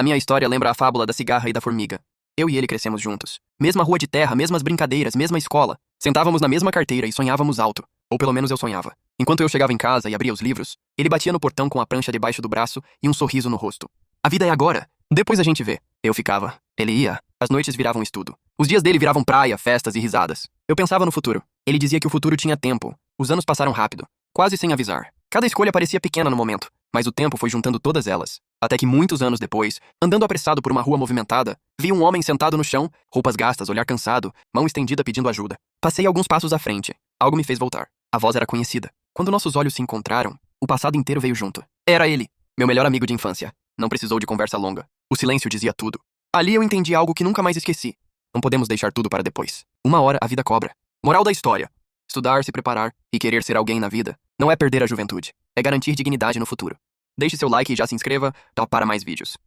A minha história lembra a fábula da cigarra e da formiga. Eu e ele crescemos juntos. Mesma rua de terra, mesmas brincadeiras, mesma escola. Sentávamos na mesma carteira e sonhávamos alto. Ou pelo menos eu sonhava. Enquanto eu chegava em casa e abria os livros, ele batia no portão com a prancha debaixo do braço e um sorriso no rosto. A vida é agora. Depois a gente vê. Eu ficava. Ele ia. As noites viravam estudo. Os dias dele viravam praia, festas e risadas. Eu pensava no futuro. Ele dizia que o futuro tinha tempo. Os anos passaram rápido, quase sem avisar. Cada escolha parecia pequena no momento, mas o tempo foi juntando todas elas. Até que muitos anos depois, andando apressado por uma rua movimentada, vi um homem sentado no chão, roupas gastas, olhar cansado, mão estendida pedindo ajuda. Passei alguns passos à frente. Algo me fez voltar. A voz era conhecida. Quando nossos olhos se encontraram, o passado inteiro veio junto. Era ele, meu melhor amigo de infância. Não precisou de conversa longa. O silêncio dizia tudo. Ali eu entendi algo que nunca mais esqueci. Não podemos deixar tudo para depois. Uma hora a vida cobra. Moral da história. Estudar, se preparar e querer ser alguém na vida não é perder a juventude. É garantir dignidade no futuro. Deixe seu like e já se inscreva para mais vídeos.